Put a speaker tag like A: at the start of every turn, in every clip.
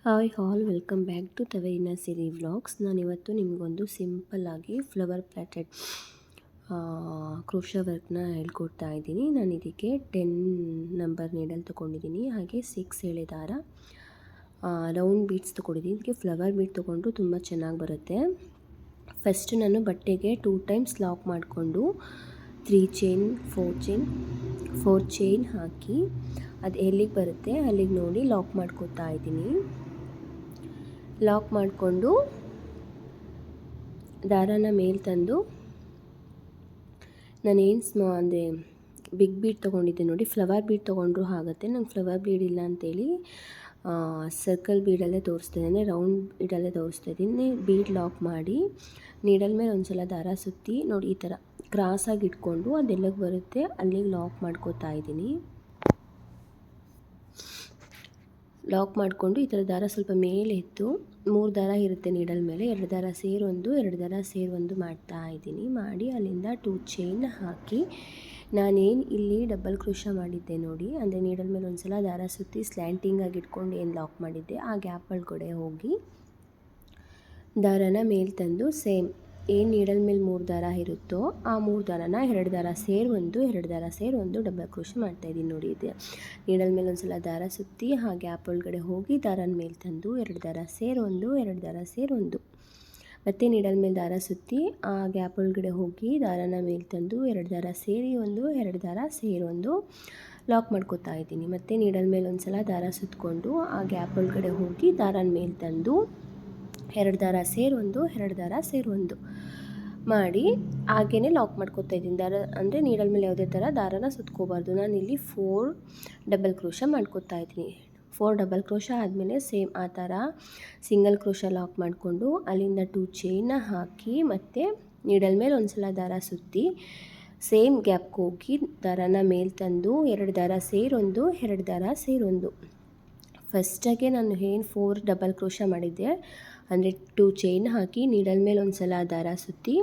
A: Hi all, welcome back to Tavarina Siri vlogs. ನಾನಿವತ್ತು ನಿಮಗೊಂದು ಸಿಂಪಲ್ಲಾಗಿ ಫ್ಲವರ್ ಪ್ಲ್ಯಾಟೆಡ್ ಕ್ರೋಶಾ ವರ್ಕ್ನ ಹೇಳ್ಕೊಡ್ತಾ ಇದ್ದೀನಿ. ನಾನು ಇದಕ್ಕೆ 10 ನಂಬರ್ ನೀಡಲ್ ತೊಗೊಂಡಿದ್ದೀನಿ, ಹಾಗೆ 6 ಎಳೆ ದಾರ, ರೌಂಡ್ ಬೀಡ್ಸ್ ತೊಗೊಂಡಿದ್ದೀನಿ. ಇದಕ್ಕೆ ಫ್ಲವರ್ ಬೀಡ್ ತೊಗೊಂಡ್ರು ತುಂಬ ಚೆನ್ನಾಗಿ ಬರುತ್ತೆ. ಫಸ್ಟ್ ನಾನು ಬಟ್ಟೆಗೆ 2 ಟೈಮ್ಸ್ ಲಾಕ್ ಮಾಡಿಕೊಂಡು 3 ಚೈನ್ 4 ಚೈನ್ ಹಾಕಿ ಅದು ಎಲ್ಲಿಗೆ ಬರುತ್ತೆ ಅಲ್ಲಿಗೆ ನೋಡಿ ಲಾಕ್ ಮಾಡ್ಕೋತಾ ಇದ್ದೀನಿ. ಲಾಕ್ ಮಾಡಿಕೊಂಡು ದಾರಾನ ಮೇಲೆ ತಂದು ನಾನೇನು ಅಂದರೆ ಬಿಗ್ ಬೀಡ್ ತೊಗೊಂಡಿದ್ದೆ ನೋಡಿ, ಫ್ಲವರ್ ಬೀಡ್ ತೊಗೊಂಡ್ರು ಆಗುತ್ತೆ. ನಂಗೆ ಫ್ಲವರ್ ಬೀಡ್ ಇಲ್ಲ ಅಂತೇಳಿ ಸರ್ಕಲ್ ಬೀಡಲ್ಲೇ ತೋರಿಸ್ತಾ ಇದ್ದೀನಿ, ರೌಂಡ್ ಬೀಡಲ್ಲೇ ತೋರಿಸ್ತಾ ಇದ್ದೀನಿ. ಬೀಡ್ ಲಾಕ್ ಮಾಡಿ ನೀಡಲ್ ಮೇಲೆ ಒಂದು ಸಲ ದಾರ ಸುತ್ತಿ ನೋಡಿ, ಈ ಥರ ಕ್ರಾಸಾಗಿ ಇಟ್ಕೊಂಡು ಅದೆಲ್ಲಿಗೆ ಬರುತ್ತೆ ಅಲ್ಲಿಗೆ ಲಾಕ್ ಮಾಡ್ಕೋತಾ ಇದ್ದೀನಿ. ಲಾಕ್ ಮಾಡಿಕೊಂಡು ಈ ಥರ ದಾರ ಸ್ವಲ್ಪ ಮೇಲೆ ಎತ್ತು 3 ದಾರ ಇರುತ್ತೆ ನೀಡಲ್ ಮೇಲೆ, 2 ದಾರ ಸೇರೊಂದು 2 ದಾರ ಸೇರೊಂದು ಮಾಡ್ತಾ ಇದ್ದೀನಿ. ಮಾಡಿ ಅಲ್ಲಿಂದ 2 ಚೈನ್ ಹಾಕಿ ನಾನೇನು ಇಲ್ಲಿ ಡಬಲ್ ಕ್ರೋಶಾ ಮಾಡಿದ್ದೆ ನೋಡಿ, ಅಂದರೆ ನೀಡಲ್ ಮೇಲೆ ಒಂದು ಸಲ ದಾರ ಸುತ್ತಿ ಸ್ಲ್ಯಾಂಟಿಂಗಾಗಿ ಇಟ್ಕೊಂಡು ಏನು ಲಾಕ್ ಮಾಡಿದ್ದೆ ಆ ಗ್ಯಾಪ್ ಒಳಗಡೆ ಹೋಗಿ ದಾರನ ಮೇಲೆ ತಂದು ಸೇಮ್ ಏನು ನೀಡಲ್ ಮೇಲೆ 3 ದಾರ ಇರುತ್ತೋ ಆ 3 ದಾರನ 2 ದಾರ ಸೇರೊಂದು 2 ದಾರ ಸೇರೊಂದು ಡಬಲ್ ಕ್ರೋಶಾ ಮಾಡ್ತಾಯಿದ್ದೀನಿ ನೋಡಿ. ಇದೆ ನೀಡಲ್ ಮೇಲೆ ಒಂದು ಸಲ ದಾರ ಸುತ್ತಿ ಆ ಗ್ಯಾಪ್ ಒಳಗಡೆ ಹೋಗಿ ದಾರನ ಮೇಲೆ ತಂದು 2 ದಾರ ಸೇರೊಂದು 2 ದಾರ ಸೇರೊಂದು, ಮತ್ತು ನೀಡಲ್ ಮೇಲೆ ದಾರ ಸುತ್ತಿ ಆ ಗ್ಯಾಪ್ ಒಳಗಡೆ ಹೋಗಿ ದಾರನ ಮೇಲೆ ತಂದು 2 ದಾರ ಸೇರಿ ಒಂದು 2 ದಾರ ಸೇರೊಂದು ಲಾಕ್ ಮಾಡ್ಕೋತಾ ಇದ್ದೀನಿ. ಮತ್ತು ನೀಡಲ್ ಮೇಲೆ ಒಂದು ಸಲ ದಾರ ಸುತ್ತಕೊಂಡು ಆ ಗ್ಯಾಪ್ ಒಳಗಡೆ ಹೋಗಿ ದಾರನ ಮೇಲೆ ತಂದು 2 ದಾರ ಸೇರೊಂದು 2 ದಾರ ಸೇರೊಂದು ಮಾಡಿ ಹಾಗೇ ಲಾಕ್ ಮಾಡ್ಕೋತಾ ಇದ್ದೀನಿ. ದಾರ ಅಂದರೆ ನೀಡಲ್ ಮೇಲೆ ಯಾವುದೇ ಥರ ದಾರನ ಸುತ್ಕೋಬಾರ್ದು. ನಾನಿಲ್ಲಿ 4 ಡಬಲ್ ಕ್ರೋಶಾ ಮಾಡ್ಕೋತಾ ಇದ್ದೀನಿ. 4 ಡಬಲ್ ಕ್ರೋಶಾ ಆದಮೇಲೆ ಸೇಮ್ ಆ ಥರ ಸಿಂಗಲ್ ಕ್ರೋಶಾ ಲಾಕ್ ಮಾಡಿಕೊಂಡು ಅಲ್ಲಿಂದ 2 ಚೈನ್ನ ಹಾಕಿ ಮತ್ತು ನೀಡಲ್ ಮೇಲೆ ಒಂದು ಸಲ ದಾರ ಸುತ್ತಿ ಸೇಮ್ ಗ್ಯಾಪ್ಗೆ ಹೋಗಿ ದಾರನ ಮೇಲೆ ತಂದು 2 ದಾರ ಸೇರೊಂದು 2 ದಾರ ಸೇರೊಂದು. ಫಸ್ಟಾಗೆ ನಾನು ಏನು 4 ಡಬಲ್ ಕ್ರೋಶಾ ಮಾಡಿದ್ದೆ ಅಂದರೆ 2 ಚೈನ್ ಹಾಕಿ ನೀಡಲ್ ಮೇಲೆ ಒಂದು ಸಲ ದಾರ ಸುತ್ತಿ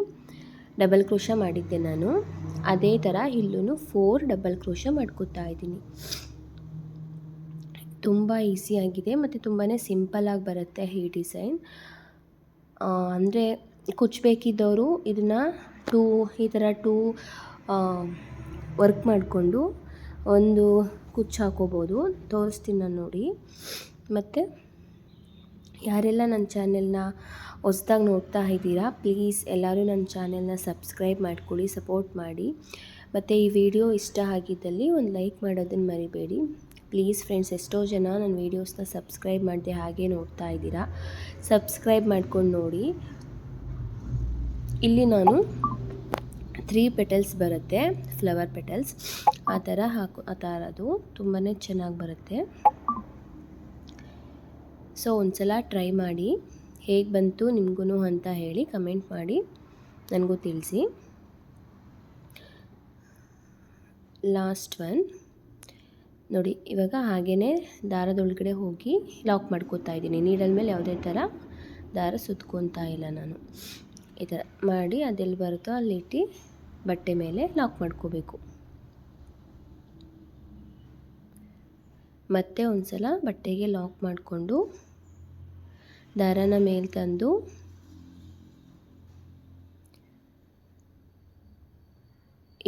A: ಡಬಲ್ ಕ್ರೋಶಾ ಮಾಡಿದ್ದೆ ನಾನು, ಅದೇ ಥರ ಇಲ್ಲೂ 4 ಡಬಲ್ ಕ್ರೋಶಾ ಮಾಡ್ಕೋತಾ ಇದ್ದೀನಿ. ತುಂಬ ಈಸಿಯಾಗಿದೆ ಮತ್ತು ತುಂಬಾ ಸಿಂಪಲ್ಲಾಗಿ ಬರುತ್ತೆ ಈ ಡಿಸೈನ್. ಅಂದರೆ ಕುಚ್ಚಬೇಕಿದ್ದವರು ಇದನ್ನು ಈ ಥರ 2 ವರ್ಕ್ ಮಾಡಿಕೊಂಡು ಒಂದು ಕುಚ್ಚು ಹಾಕೋಬೋದು. ತೋರಿಸ್ತೀನಿ ನಾನು ನೋಡಿ. ಮತ್ತು ಯಾರೆಲ್ಲ ನನ್ನ ಚಾನೆಲ್ನ ಹೊಸ್ದಾಗಿ ನೋಡ್ತಾ ಇದ್ದೀರಾ, ಪ್ಲೀಸ್ ಎಲ್ಲರೂ ನನ್ನ ಚಾನೆಲ್ನ ಸಬ್ಸ್ಕ್ರೈಬ್ ಮಾಡ್ಕೊಳ್ಳಿ, ಸಪೋರ್ಟ್ ಮಾಡಿ. ಮತ್ತು ಈ ವಿಡಿಯೋ ಇಷ್ಟ ಆಗಿದ್ದಲ್ಲಿ ಒಂದು ಲೈಕ್ ಮಾಡೋದನ್ನು ಮರಿಬೇಡಿ ಪ್ಲೀಸ್ ಫ್ರೆಂಡ್ಸ್. ಎಷ್ಟೋ ಜನ ನನ್ನ ವೀಡಿಯೋಸ್ನ ಸಬ್ಸ್ಕ್ರೈಬ್ ಮಾಡದೆ ಹಾಗೆ ನೋಡ್ತಾ ಇದ್ದೀರಾ, ಸಬ್ಸ್ಕ್ರೈಬ್ ಮಾಡ್ಕೊಂಡು ನೋಡಿ. ಇಲ್ಲಿ ನಾನು 3 ಪೆಟಲ್ಸ್ ಬರುತ್ತೆ, ಫ್ಲವರ್ ಪೆಟಲ್ಸ್, ಆ ಥರದ್ದು ತುಂಬಾ ಚೆನ್ನಾಗಿ ಬರುತ್ತೆ. ಸೊ ಒಂದ್ಸಲ ಟ್ರೈ ಮಾಡಿ, ಹೇಗೆ ಬಂತು ನಿಮಗೂ ಅಂತ ಹೇಳಿ ಕಮೆಂಟ್ ಮಾಡಿ ನನಗೂ ತಿಳಿಸಿ. ಲಾಸ್ಟ್ ಒನ್ ನೋಡಿ, ಇವಾಗ ಹಾಗೇ ದಾರದೊಳಗಡೆ ಹೋಗಿ ಲಾಕ್ ಮಾಡ್ಕೋತಾ ಇದ್ದೀನಿ. ನೀಡಲ್ ಮೇಲೆ ಯಾವುದೇ ಥರ ದಾರ ಸುತ್ಕೊತಾ ಇಲ್ಲ ನಾನು. ಈ ಥರ ಮಾಡಿ ಅದೆಲ್ಲಿ ಬರುತ್ತೋ ಅಲ್ಲಿಟ್ಟು ಬಟ್ಟೆ ಮೇಲೆ ಲಾಕ್ ಮಾಡ್ಕೋಬೇಕು. ಮತ್ತೆ ಒಂದು ಸಲ ಬಟ್ಟೆಗೆ ಲಾಕ್ ಮಾಡಿಕೊಂಡು ದಾರನ ಮೇಲೆ ತಂದು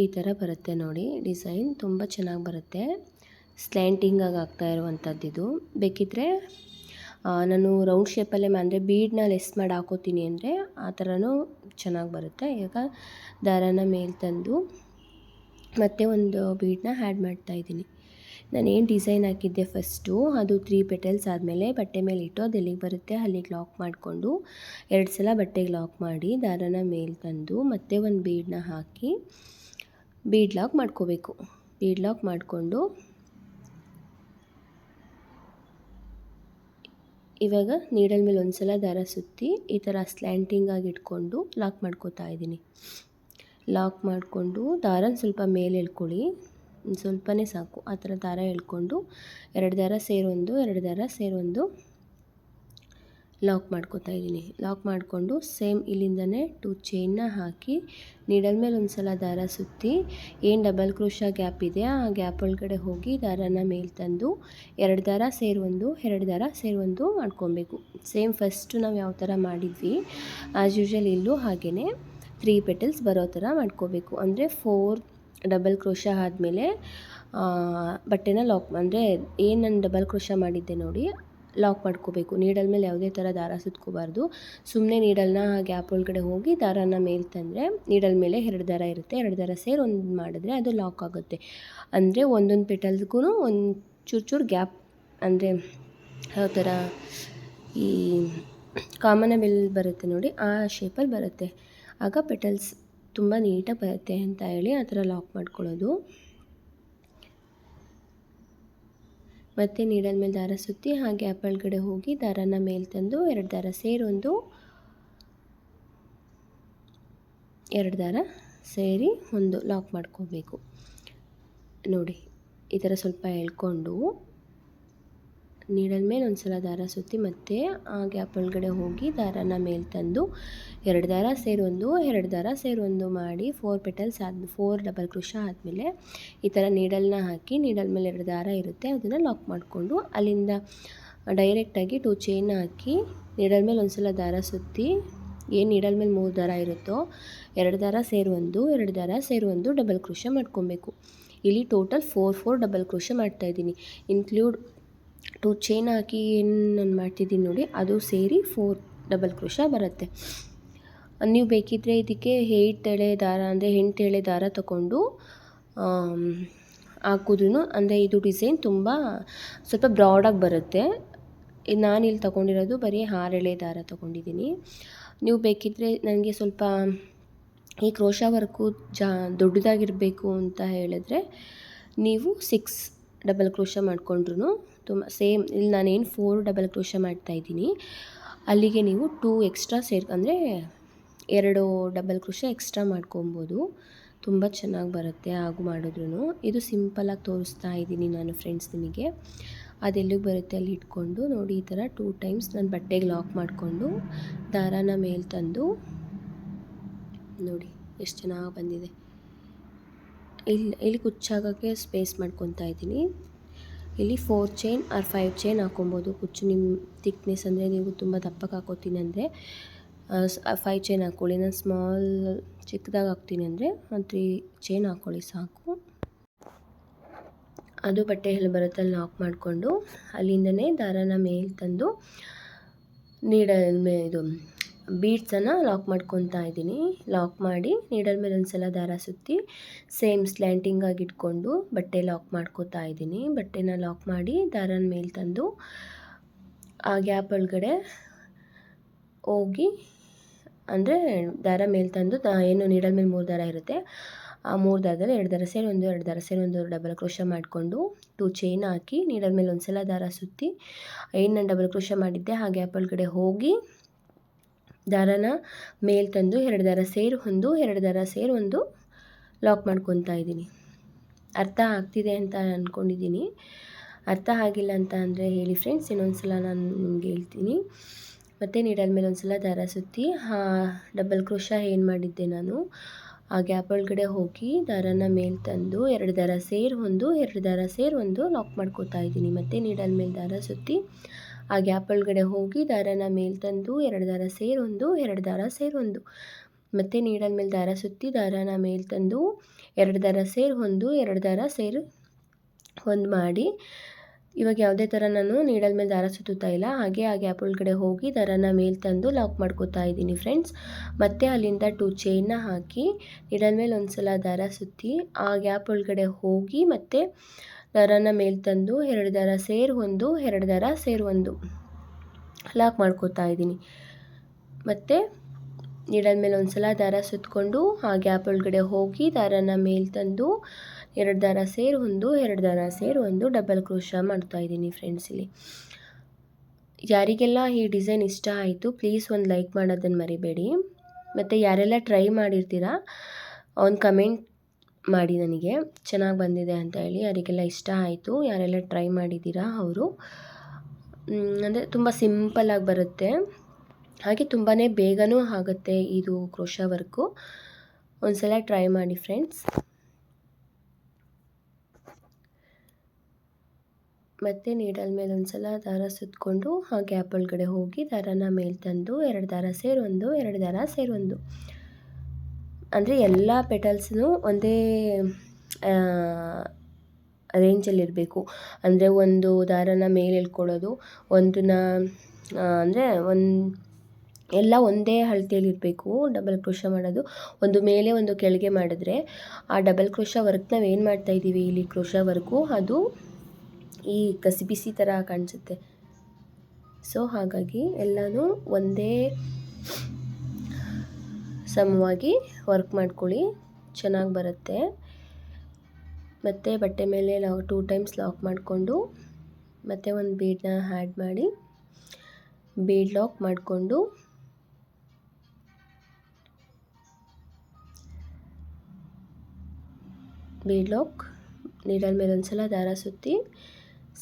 A: ಈ ಥರ ಬರುತ್ತೆ ನೋಡಿ. ಡಿಸೈನ್ ತುಂಬ ಚೆನ್ನಾಗಿ ಬರುತ್ತೆ, ಸ್ಲ್ಯಾಂಟಿಂಗಾಗಿ ಆಗ್ತಾ ಇರುವಂಥದ್ದಿದು. ಬೇಕಿದ್ದರೆ ನಾನು ರೌಂಡ್ ಶೇಪಲ್ಲೇ ಅಂದರೆ ಬೀಡನ್ನ ಲೆಸ್ ಮಾಡಿ ಹಾಕೋತೀನಿ ಅಂದರೆ ಆ ಥರನೂ ಚೆನ್ನಾಗಿ ಬರುತ್ತೆ. ಈಗ ದಾರನ ಮೇಲೆ ತಂದು ಮತ್ತೆ ಒಂದು ಬೀಡನ್ನ ಆ್ಯಡ್ ಮಾಡ್ತಾಯಿದ್ದೀನಿ. ನಾನೇನು ಡಿಸೈನ್ ಹಾಕಿದ್ದೆ ಫಸ್ಟು ಅದು 3 ಪೆಟಲ್ಸ್ ಆದಮೇಲೆ ಬಟ್ಟೆ ಮೇಲೆ ಇಟ್ಟು ಅದು ಎಲ್ಲಿಗೆ ಬರುತ್ತೆ ಅಲ್ಲಿಗೆ ಲಾಕ್ ಮಾಡಿಕೊಂಡು 2 ಸಲ ಬಟ್ಟೆಗೆ ಲಾಕ್ ಮಾಡಿ ದಾರನ ಮೇಲೆ ತಂದು ಮತ್ತೆ ಒಂದು ಬೀಡನ್ನ ಹಾಕಿ ಬೀಡ್ ಲಾಕ್ ಮಾಡ್ಕೋಬೇಕು. ಬೀಡ್ ಲಾಕ್ ಮಾಡಿಕೊಂಡು ಇವಾಗ ನೀಡಲ್ ಮೇಲೆ ಒಂದು ಸಲ ದಾರ ಸುತ್ತಿ ಈ ಥರ ಸ್ಲ್ಯಾಂಟಿಂಗಾಗಿ ಇಟ್ಕೊಂಡು ಲಾಕ್ ಮಾಡ್ಕೋತಾ ಇದ್ದೀನಿ. ಲಾಕ್ ಮಾಡಿಕೊಂಡು ದಾರನ ಸ್ವಲ್ಪ ಮೇಲೆ ಎಳ್ಕೊಳ್ಳಿ, ಸ್ವಲ್ಪನೇ ಸಾಕು. ಆ ಥರ ದಾರ ಎಳ್ಕೊಂಡು 2 ದಾರ ಸೇರೊಂದು 2 ದಾರ ಸೇರೊಂದು ಲಾಕ್ ಮಾಡ್ಕೊತಾ ಇದ್ದೀನಿ. ಲಾಕ್ ಮಾಡಿಕೊಂಡು ಸೇಮ್ ಇಲ್ಲಿಂದನೇ 2 ಚೈನ್ನ ಹಾಕಿ ನೀಡಲ್ ಮೇಲೆ ಒಂದು ಸಲ ದಾರ ಸುತ್ತಿ ಏನು ಡಬಲ್ ಕ್ರೋಶಾ ಗ್ಯಾಪ್ ಇದೆ ಆ ಗ್ಯಾಪ್ ಒಳಗಡೆ ಹೋಗಿ ದಾರನ ಮೇಲೆ ತಂದು 2 ದಾರ ಸೇರಿ 1, 2 ದಾರ ಸೇರಿ 1 ಮಾಡ್ಕೊಬೇಕು. ಸೇಮ್ ಫಸ್ಟು ನಾವು ಯಾವ ಥರ ಮಾಡಿದ್ವಿ ಆ್ಯಸ್ ಯೂಶ್ವಲ್ ಇಲ್ಲೂ ಹಾಗೇ 3 ಪೆಟಲ್ಸ್ ಬರೋ ಥರ ಮಾಡ್ಕೋಬೇಕು. ಅಂದರೆ 4 ಡಬಲ್ ಕ್ರೋಶಾ ಆದಮೇಲೆ ಬಟ್ಟೆನ ಲಾಕ್ ಅಂದರೆ ಏನು ನಾನು ಡಬಲ್ ಕ್ರೋಶಾ ಮಾಡಿದ್ದೆ ನೋಡಿ ಲಾಕ್ ಮಾಡ್ಕೋಬೇಕು. ನೀಡಲ್ ಮೇಲೆ ಯಾವುದೇ ಥರ ದಾರ ಸುತ್ಕೋಬಾರ್ದು. ಸುಮ್ಮನೆ ನೀಡಲ್ನ ಗ್ಯಾಪ್ ಒಳಗಡೆ ಹೋಗಿ ದಾರನ ಮೇಲೆ ತಂದರೆ ನೀಡಲ್ ಮೇಲೆ 2 ದಾರ ಇರುತ್ತೆ, 2 ದಾರ ಸೇರಿ 1 ಮಾಡಿದ್ರೆ ಅದು ಲಾಕ್ ಆಗುತ್ತೆ. ಅಂದರೆ ಒಂದೊಂದು ಪೆಟಲ್ಸ್ಗೂ ಒಂದು ಚೂರು ಗ್ಯಾಪ್, ಅಂದರೆ ಯಾವ ಥರ ಈ ಕಾಮನಬಿಲ್ ಬರುತ್ತೆ ನೋಡಿ ಆ ಶೇಪಲ್ಲಿ ಬರುತ್ತೆ. ಆಗ ಪೆಟಲ್ಸ್ ತುಂಬ ನೀಟಾಗಿ ಬರುತ್ತೆ ಅಂತ ಹೇಳಿ ಆ ಥರ ಲಾಕ್ ಮಾಡ್ಕೊಳ್ಳೋದು. ಮತ್ತು ನೀಡಲ್ ಮೇಲೆ ದಾರ ಸುತ್ತಿ ಆ ಗ್ಯಾಪ್ ಒಳಗಡೆ ಹೋಗಿ ದಾರನ ಮೇಲೆ ತಂದು 2 ದಾರ ಸೇರಿ 1, 2 ದಾರ ಸೇರಿ 1 ಲಾಕ್ ಮಾಡ್ಕೋಬೇಕು. ನೋಡಿ ಈ ಥರ ಸ್ವಲ್ಪ ಎಳ್ಕೊಂಡು ನೀಡಲ್ ಮೇಲೆ ಒಂದು ಸಲ ದಾರ ಸುತ್ತಿ ಮತ್ತು ಆ ಗ್ಯಾಪ್ ಒಳಗಡೆ ಹೋಗಿ ದಾರನ ಮೇಲೆ ತಂದು 2 ದಾರ ಸೇರಿ 1, 2 ದಾರ ಸೇರಿ 1 ಮಾಡಿ 4 ಪೆಟಲ್ಸ್ 4 ಡಬಲ್ ಕ್ರೋಶಾ ಆದಮೇಲೆ ಈ ಥರ ನೀಡಲ್ನ ಹಾಕಿ ನೀಡಲ್ ಮೇಲೆ 2 ದಾರ ಇರುತ್ತೆ ಅದನ್ನು ಲಾಕ್ ಮಾಡಿಕೊಂಡು ಅಲ್ಲಿಂದ ಡೈರೆಕ್ಟಾಗಿ 2 ಚೈನ್ ಹಾಕಿ ನೀಡಲ್ ಮೇಲೆ ಒಂದು ಸಲ ದಾರ ಸುತ್ತಿ ಏನು ನೀಡಲ್ ಮೇಲೆ 3 ದಾರ ಇರುತ್ತೋ 2 ದಾರ ಸೇರಿ 1, 2 ದಾರ ಸೇರಿ 1 ಡಬಲ್ ಕ್ರೋಶಾ ಮಾಡ್ಕೊಬೇಕು. ಇಲ್ಲಿ ಟೋಟಲ್ 4 ಡಬಲ್ ಕ್ರೋಶಾ ಮಾಡ್ತಾಯಿದ್ದೀನಿ. ಇನ್ಕ್ಲೂಡ್ 2 ಚೈನ್ ಹಾಕಿ ಏನು ನಾನು ಮಾಡ್ತಿದ್ದೀನಿ ನೋಡಿ ಅದು ಸೇರಿ 4 ಡಬಲ್ ಕ್ರೋಶಾ ಬರುತ್ತೆ. ನೀವು ಬೇಕಿದ್ದರೆ ಇದಕ್ಕೆ 8 ಎಳೆ ದಾರ ಅಂದರೆ 8 ಎಳೆ ದಾರ ತಗೊಂಡು ಹಾಕಿದ್ರೂ ಅಂದರೆ ಇದು ಡಿಸೈನ್ ತುಂಬ ಸ್ವಲ್ಪ ಬ್ರಾಡಾಗಿ ಬರುತ್ತೆ. ನಾನಿಲ್ಲಿ ತೊಗೊಂಡಿರೋದು ಬರೀ 6 ಎಳೆ ದಾರ ತೊಗೊಂಡಿದ್ದೀನಿ. ನೀವು ಬೇಕಿದ್ದರೆ ನನಗೆ ಸ್ವಲ್ಪ ಈ ಕ್ರೋಶಾ ವರ್ಕು ದೊಡ್ಡದಾಗಿರಬೇಕು ಅಂತ ಹೇಳಿದ್ರೆ ನೀವು 6 ಡಬಲ್ ಕ್ರೋಶಾ ಮಾಡಿಕೊಂಡ್ರು ತುಂಬ ಸೇಮ್. ಇಲ್ಲಿ ನಾನೇನು 4 ಡಬಲ್ ಕ್ರೋಶಾ ಮಾಡ್ತಾಯಿದ್ದೀನಿ ಅಲ್ಲಿಗೆ ನೀವು 2 ಎಕ್ಸ್ಟ್ರಾ ಅಂದರೆ 2 ಡಬಲ್ ಕ್ರೋಶಾ ಎಕ್ಸ್ಟ್ರಾ ಮಾಡ್ಕೊಬೋದು. ತುಂಬ ಚೆನ್ನಾಗಿ ಬರುತ್ತೆ ಹಾಗೂ ಮಾಡಿದ್ರೂ. ಇದು ಸಿಂಪಲಾಗಿ ತೋರಿಸ್ತಾ ಇದ್ದೀನಿ ನಾನು ಫ್ರೆಂಡ್ಸ್ ನಿಮಗೆ. ಅದೆಲ್ಲಿಗೆ ಬರುತ್ತೆ ಅಲ್ಲಿ ಇಟ್ಕೊಂಡು ನೋಡಿ ಈ ಥರ 2 ಟೈಮ್ಸ್ ನಾನು ಬಟ್ಟೆಗೆ ಲಾಕ್ ಮಾಡಿಕೊಂಡು ದಾರಾನ ಮೇಲೆ ತಂದು ನೋಡಿ ಎಷ್ಟು ಚೆನ್ನಾಗಿ ಬಂದಿದೆ. ಇಲ್ಲಿ ಕುಚ್ಚಾಗೋಕ್ಕೆ ಸ್ಪೇಸ್ ಮಾಡ್ಕೊತಾ ಇದ್ದೀನಿ. ಇಲ್ಲಿ 4 ಚೈನ್ ಆರ್ 5 ಚೈನ್ ಹಾಕೊಬೋದು. ಕುಚ್ಚು ನಿಮ್ಮ ಥಿಕ್ನೆಸ್ ಅಂದರೆ ನೀವು ತುಂಬ ದಪ್ಪಕ್ಕೆ ಹಾಕೋತೀನಿ ಅಂದರೆ 5 ಚೈನ್ ಹಾಕ್ಕೊಳ್ಳಿ. ನಾನು ಸ್ಮಾಲ್ ಚಿಕ್ಕದಾಗಿ ಹಾಕ್ತೀನಿ ಅಂದರೆ ಒಂದು 3 ಚೈನ್ ಹಾಕ್ಕೊಳ್ಳಿ ಸಾಕು. ಅದು ಬಟ್ಟೆ ಎಲ್ಲಿ ಬರುತ್ತೆ ಅಲ್ಲಿ ಲಾಕ್ ಮಾಡಿಕೊಂಡು ಅಲ್ಲಿಂದನೇ ದಾರಾನ ಮೇಲೆ ತಂದು ನೀಡಲ್ ಇದು ಬೀಡ್ಸನ್ನು ಲಾಕ್ ಮಾಡ್ಕೊತಾ ಇದ್ದೀನಿ. ಲಾಕ್ ಮಾಡಿ ನೀಡಲ್ ಮೇಲೆ ಒಂದು ಸಲ ದಾರ ಸುತ್ತಿ ಸೇಮ್ ಸ್ಲ್ಯಾಂಟಿಂಗಾಗಿ ಇಟ್ಕೊಂಡು ಬಟ್ಟೆ ಲಾಕ್ ಮಾಡ್ಕೊತಾ ಇದ್ದೀನಿ. ಬಟ್ಟೆನ ಲಾಕ್ ಮಾಡಿ ದಾರನ ಮೇಲೆ ತಂದು ಆ ಗ್ಯಾಪ್ ಒಳಗಡೆ ಹೋಗಿ ಅಂದರೆ ದಾರ ಮೇಲೆ ತಂದು ಏನು ನೀಡಲ್ ಮೇಲೆ 3 ದಾರ ಇರುತ್ತೆ ಆ 3 ದಾರದಲ್ಲಿ 2 ದಾರ ಸೇರಿ 1, 2 ದಾರ ಸೇರಿ 1 ಡಬಲ್ ಕ್ರೋಶಾ ಮಾಡಿಕೊಂಡು 2 ಚೈನ್ ಹಾಕಿ ನೀಡಲ್ ಮೇಲೆ ಒಂದು ಸಲ ದಾರ ಸುತ್ತಿ ಏನು ನಾನು ಡಬಲ್ ಕ್ರೋಶಾ ಮಾಡಿದ್ದೆ ಆ ಗ್ಯಾಪ್ ಒಳಗಡೆ ಹೋಗಿ ದಾರನ ಮೇಲೆ ತಂದು 2 ದಾರ ಸೇರಿ 1, 2 ದಾರ ಸೇರಿ 1 ಲಾಕ್ ಮಾಡ್ಕೊತಾ ಇದ್ದೀನಿ. ಅರ್ಥ ಆಗ್ತಿದೆ ಅಂತ ಅಂದ್ಕೊಂಡಿದ್ದೀನಿ. ಅರ್ಥ ಆಗಿಲ್ಲ ಅಂತ ಅಂದರೆ ಹೇಳಿ ಫ್ರೆಂಡ್ಸ್, ಇನ್ನೊಂದು ಸಲ ನಾನು ನಿಮ್ಗೆ ಹೇಳ್ತೀನಿ. ಮತ್ತು ನೀಡಲ್ ಮೇಲೆ ಒಂದು ಸಲ ದಾರ ಸುತ್ತಿ ಡಬಲ್ ಕ್ರೋಶಾ ಏನು ಮಾಡಿದ್ದೆ ನಾನು ಆ ಗ್ಯಾಪ್ ಒಳಗಡೆ ಹೋಗಿ ದಾರನ ಮೇಲೆ ತಂದು 2 ದಾರ ಸೇರಿ 1, 2 ದಾರ ಸೇರಿ 1 ಲಾಕ್ ಮಾಡ್ಕೊತಾ ಇದ್ದೀನಿ. ಮತ್ತು ನೀಡಲ್ ಮೇಲೆ ದಾರ ಸುತ್ತಿ ಆ ಗ್ಯಾಪ್ ಒಳಗಡೆ ಹೋಗಿ ದಾರನ ಮೇಲೆ ತಂದು 2 ದಾರ ಸೇರಿ 1, 2 ದಾರ ಸೇರಿ 1 ಮತ್ತು ನೀಡಲ್ ಮೇಲೆ ದಾರ ಸುತ್ತಿ ದಾರನ ಮೇಲೆ ತಂದು 2 ದಾರ ಸೇರಿ 1, 2 ದಾರ ಸೇರಿ 1 ಮಾಡಿ ಇವಾಗ ಯಾವುದೇ ಥರ ನಾನು ನೀಡಲ್ ಮೇಲೆ ದಾರ ಸುತ್ತುತ್ತಾ ಇಲ್ಲ, ಹಾಗೆ ಆ ಗ್ಯಾಪ್ ಒಳಗಡೆ ಹೋಗಿ ದಾರನ ಮೇಲೆ ತಂದು ಲಾಕ್ ಮಾಡ್ಕೊತಾ ಇದ್ದೀನಿ ಫ್ರೆಂಡ್ಸ್. ಮತ್ತು ಅಲ್ಲಿಂದ 2 ಚೈನ್ನ ಹಾಕಿ ನೀಡಲ್ ಮೇಲೆ ಒಂದು ಸಲ ದಾರ ಸುತ್ತಿ ಆ ಗ್ಯಾಪ್ ಒಳಗಡೆ ಹೋಗಿ ಮತ್ತು ದಾರನ ಮೇಲೆ ತಂದು 2 ದಾರ ಸೇರಿ 1, 2 ದಾರ ಸೇರಿ 1 ಲಾಕ್ ಮಾಡ್ಕೊತಾ ಇದ್ದೀನಿ. ಮತ್ತು ನೀಡಲ್ ಮೇಲೆ ಒಂದು ಸಲ ದಾರ ಸುತ್ತಕೊಂಡು ಆ ಗ್ಯಾಪ್ ಒಳಗಡೆ ಹೋಗಿ ದಾರನ ಮೇಲೆ ತಂದು 2 ದಾರ ಸೇರಿ 1, 2 ದಾರ ಸೇರಿ 1 ಡಬಲ್ ಕ್ರೋಶಾ ಮಾಡ್ತಾಯಿದ್ದೀನಿ ಫ್ರೆಂಡ್ಸ್. ಇಲ್ಲಿ ಯಾರಿಗೆಲ್ಲ ಈ ಡಿಸೈನ್ ಇಷ್ಟ ಆಯಿತು ಪ್ಲೀಸ್ ಒಂದು ಲೈಕ್ ಮಾಡೋದನ್ನು ಮರಿಬೇಡಿ. ಮತ್ತು ಯಾರೆಲ್ಲ ಟ್ರೈ ಮಾಡಿರ್ತೀರಾ ಒಂದು ಕಮೆಂಟ್ ಮಾಡಿ ನನಗೆ ಚೆನ್ನಾಗಿ ಬಂದಿದೆ ಅಂತ ಹೇಳಿ. ಯಾರಿಗೆಲ್ಲ ಇಷ್ಟ ಆಯಿತು, ಯಾರೆಲ್ಲ ಟ್ರೈ ಮಾಡಿದ್ದೀರಾ ಅವರು ಅಂದರೆ ತುಂಬ ಸಿಂಪಲ್ಲಾಗಿ ಬರುತ್ತೆ, ಹಾಗೆ ತುಂಬಾ ಬೇಗನೂ ಆಗುತ್ತೆ ಇದು ಕ್ರೋಶಾ ವರ್ಕು. ಒಂದು ಸಲ ಟ್ರೈ ಮಾಡಿ ಫ್ರೆಂಡ್ಸ್. ಮತ್ತು ನೀಡಲ್ ಮೇಲೆ ಒಂದು ಸಲ ದಾರ ಸುತ್ತಕೊಂಡು ಆ ಗ್ಯಾಪ್ ಒಳಗಡೆ ಹೋಗಿ ದಾರನ ಮೇಲೆ ತಂದು 2 ದಾರ ಸೇರಿ 1, 2 ದಾರ ಸೇರಿ 1, ಅಂದರೆ ಎಲ್ಲ ಪೆಟಲ್ಸ್ನೂ ಒಂದೇ ರೇಂಜಲ್ಲಿರಬೇಕು. ಅಂದರೆ ಒಂದು ದಾರನ ಮೇಲೆ ಎಳ್ಕೊಳ್ಳೋದು, ಒಂದನ್ನ ಅಂದರೆ ಎಲ್ಲ ಒಂದೇ ಅಳತೆಯಲ್ಲಿರಬೇಕು. ಡಬಲ್ ಕ್ರೋಶಾ ಮಾಡೋದು ಒಂದು ಮೇಲೆ ಒಂದು ಕೆಳಗೆ ಮಾಡಿದ್ರೆ ಆ ಡಬಲ್ ಕ್ರೋಶಾ ವರ್ಕ್ ನಾವೇನು ಮಾಡ್ತಾಯಿದ್ದೀವಿ ಇಲ್ಲಿ ಕ್ರೋಶಾ ವರ್ಕು ಅದು ಈ ಕಸಿ ಬಿಸಿ ಥರ ಕಾಣಿಸುತ್ತೆ. ಸೊ ಹಾಗಾಗಿ ಎಲ್ಲನೂ ಒಂದೇ ಸಮವಾಗಿ ವರ್ಕ್ ಮಾಡ್ಕೊಳ್ಳಿ, ಚೆನ್ನಾಗಿ ಬರುತ್ತೆ. ಮತ್ತು ಬಟ್ಟೆ ಮೇಲೆ 2 ಟೈಮ್ಸ್ ಲಾಕ್ ಮಾಡಿಕೊಂಡು ಮತ್ತು ಒಂದು ಬೀಡನ್ನ ಆ್ಯಡ್ ಮಾಡಿ ಬೀಡ್ ಲಾಕ್ ಮಾಡಿಕೊಂಡು ಬೀಡ್ ಲಾಕ್ ನೀಡಲ್ ಮೇಲೆ ಒಂದು ಸಲ ದಾರ ಸುತ್ತಿ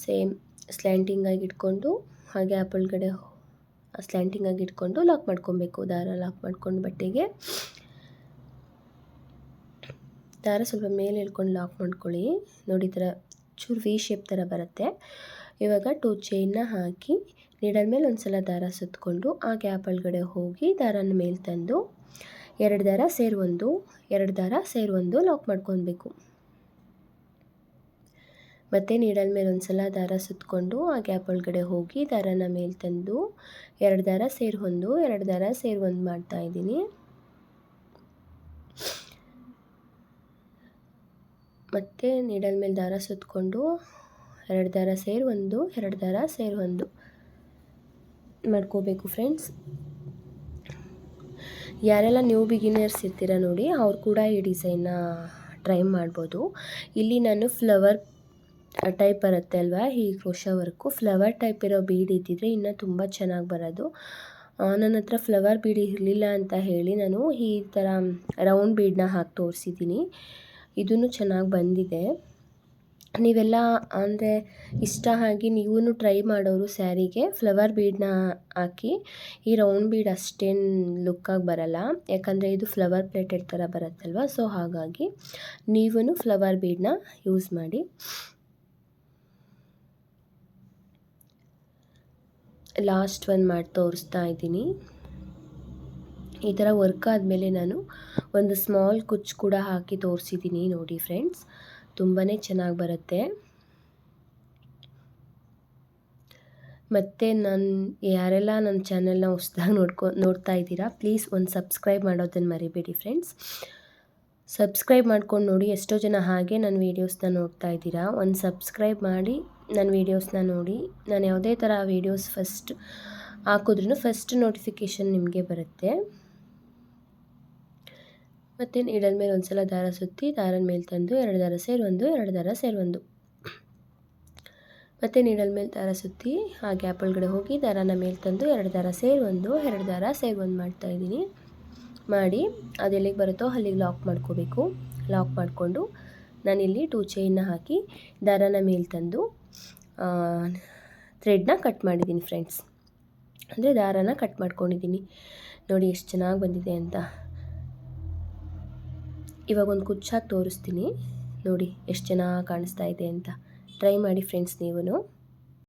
A: ಸೇಮ್ ಸ್ಲ್ಯಾಂಟಿಂಗಾಗಿ ಇಟ್ಕೊಂಡು ಹಾಗೆ ಗ್ಯಾಪ್ ಒಳಗಡೆ ಸ್ಲ್ಯಾಂಟಿಂಗಾಗಿ ಇಟ್ಕೊಂಡು ಲಾಕ್ ಮಾಡ್ಕೊಬೇಕು. ದಾರ ಲಾಕ್ ಮಾಡ್ಕೊಂಡು ಬಟ್ಟೆಗೆ ದಾರ ಸ್ವಲ್ಪ ಮೇಲೆ ಎಳ್ಕೊಂಡು ಲಾಕ್ ಮಾಡ್ಕೊಳ್ಳಿ. ನೋಡಿ ಈ ಥರ ಚೂರು ವಿ ಶೇಪ್ ಥರ ಬರುತ್ತೆ. ಇವಾಗ 2 ಚೈನ್ನ ಹಾಕಿ ನೀಡಲ್ ಮೇಲೆ ಒಂದು ಸಲ ದಾರ ಸುತ್ತಕೊಂಡು ಆ ಗ್ಯಾಪ್ ಒಳಗಡೆ ಹೋಗಿ ದಾರನ ಮೇಲೆ ತಂದು 2 ದಾರ ಸೇರಿ 1, 2 ದಾರ ಸೇರಿ 1 ಲಾಕ್ ಮಾಡ್ಕೊಬೇಕು. ಮತ್ತು ನೀಡಲ್ ಮೇಲೆ ಒಂದು ಸಲ ದಾರ ಸುತ್ತಕೊಂಡು ಆ ಗ್ಯಾಪ್ ಒಳಗಡೆ ಹೋಗಿ ದಾರನ ಮೇಲೆ ತಂದು 2 ದಾರ ಸೇರಿ 1, 2 ದಾರ ಸೇರಿ 1 ಮಾಡ್ತಾಯಿದ್ದೀನಿ. ಮತ್ತು ನೀಡಲ್ ಮೇಲೆ ದಾರ ಸುತ್ತಕೊಂಡು 2 ದಾರ ಸೇರಿ 1, 2 ದಾರ ಸೇರಿ 1 ಮಾಡ್ಕೋಬೇಕು ಫ್ರೆಂಡ್ಸ್. ಯಾರೆಲ್ಲ ನ್ಯೂ ಬಿಗಿನರ್ಸ್ ಇರ್ತೀರ ನೋಡಿ ಅವ್ರು ಕೂಡ ಈ ಡಿಸೈನ್ನ ಟ್ರೈ ಮಾಡ್ಬೋದು. ಇಲ್ಲಿ ನಾನು ಫ್ಲವರ್ ಟೈಪ್ ಬರುತ್ತೆ ಅಲ್ವಾ ಈ ಕ್ರೋಶಾ ವರ್ಕು, ಫ್ಲವರ್ ಟೈಪ್ ಇರೋ ಬೀಡ್ ಇದ್ದಿದ್ರೆ ಇನ್ನೂ ತುಂಬ ಚೆನ್ನಾಗಿ ಬರೋದು. ನನ್ನ ಹತ್ರ ಫ್ಲವರ್ ಬೀಡ್ ಇರಲಿಲ್ಲ ಅಂತ ಹೇಳಿ ನಾನು ಈ ಥರ ರೌಂಡ್ ಬೀಡನ್ನ ಹಾಕಿ ತೋರಿಸಿದ್ದೀನಿ. ಇದೂ ಚೆನ್ನಾಗಿ ಬಂದಿದೆ. ನೀವೆಲ್ಲ ಅಂದರೆ ಇಷ್ಟ ಆಗಿ ನೀವೂ ಟ್ರೈ ಮಾಡೋರು ಸ್ಯಾರಿಗೆ ಫ್ಲವರ್ ಬೀಡನ್ನ ಹಾಕಿ, ಈ ರೌಂಡ್ ಬೀಡ್ ಅಷ್ಟೇನು ಲುಕ್ಕಾಗಿ ಬರಲ್ಲ, ಯಾಕಂದರೆ ಇದು ಫ್ಲವರ್ ಪ್ಲೇಟೆಡ್ ಥರ ಬರುತ್ತಲ್ವ. ಸೊ ಹಾಗಾಗಿ ನೀವೂ ಫ್ಲವರ್ ಬೀಡನ್ನ ಯೂಸ್ ಮಾಡಿ. ಲಾಸ್ಟ್ ಒಂದು ಮಾಡಿ ತೋರಿಸ್ತಾ ಇದ್ದೀನಿ. ಈ ಥರ ವರ್ಕ್ ಆದಮೇಲೆ ನಾನು ಒಂದು ಸ್ಮಾಲ್ ಕುಚ್ಚು ಕೂಡ ಹಾಕಿ ತೋರಿಸಿದ್ದೀನಿ ನೋಡಿ ಫ್ರೆಂಡ್ಸ್, ತುಂಬಾ ಚೆನ್ನಾಗಿ ಬರುತ್ತೆ. ಮತ್ತು ಯಾರೆಲ್ಲ ನನ್ನ ಚಾನೆಲ್ನ ಹೊಸ್ದಾಗಿ ನೋಡ್ತಾ ಇದ್ದೀರಾ ಪ್ಲೀಸ್ ಒಂದು ಸಬ್ಸ್ಕ್ರೈಬ್ ಮಾಡೋದನ್ನು ಮರಿಬೇಡಿ ಫ್ರೆಂಡ್ಸ್. ಸಬ್ಸ್ಕ್ರೈಬ್ ಮಾಡ್ಕೊಂಡು ನೋಡಿ. ಎಷ್ಟೋ ಜನ ಹಾಗೆ ನನ್ನ ವೀಡಿಯೋಸ್ನ ನೋಡ್ತಾ ಇದ್ದೀರಾ, ಒಂದು ಸಬ್ಸ್ಕ್ರೈಬ್ ಮಾಡಿ ನನ್ನ ವೀಡಿಯೋಸ್ನ ನೋಡಿ. ನಾನು ಯಾವುದೇ ಥರ ವೀಡಿಯೋಸ್ ಫಸ್ಟ್ ಹಾಕಿದ್ರೂ ಫಸ್ಟ್ ನೋಟಿಫಿಕೇಷನ್ ನಿಮಗೆ ಬರುತ್ತೆ. ಮತ್ತು ನೀಡಲ್ ಮೇಲೆ ಒಂದು ಸಲ ದಾರ ಸುತ್ತಿ ದಾರನ ಮೇಲೆ ತಂದು 2 ದಾರ ಸೇರಿ 1, 2 ದಾರ ಸೇರಿ 1 ಮತ್ತು ನೀಡಲ್ ಮೇಲೆ ದಾರ ಸುತ್ತಿ ಆ ಗ್ಯಾಪ್ ಒಳಗಡೆ ಹೋಗಿ ದಾರನ ಮೇಲೆ ತಂದು 2 ದಾರ ಸೇರಿ 1, 2 ದಾರ ಸೇರಿ 1 ಮಾಡ್ತಾಯಿದ್ದೀನಿ. ಮಾಡಿ ಅದು ಎಲ್ಲಿಗೆ ಬರುತ್ತೋ ಅಲ್ಲಿಗೆ ಲಾಕ್ ಮಾಡ್ಕೋಬೇಕು. ಲಾಕ್ ಮಾಡಿಕೊಂಡು ನಾನಿಲ್ಲಿ 2 ಚೈನ್ನ ಹಾಕಿ ದಾರನ ಮೇಲೆ ತಂದು ಥ್ರೆಡ್ನ ಕಟ್ ಮಾಡಿದ್ದೀನಿ ಫ್ರೆಂಡ್ಸ್. ಅಂದರೆ ದಾರನ ಕಟ್ ಮಾಡ್ಕೊಂಡಿದ್ದೀನಿ. ನೋಡಿ ಎಷ್ಟು ಚೆನ್ನಾಗಿ ಬಂದಿದೆ ಅಂತ. ಇವಾಗ ಒಂದು ಕುಚ್ಚಾಗಿ ತೋರಿಸ್ತೀನಿ ನೋಡಿ ಎಷ್ಟು ಚೆನ್ನಾಗಿ ಕಾಣಿಸ್ತಾ ಇದೆ ಅಂತ. ಟ್ರೈ ಮಾಡಿ ಫ್ರೆಂಡ್ಸ್ ನೀವು.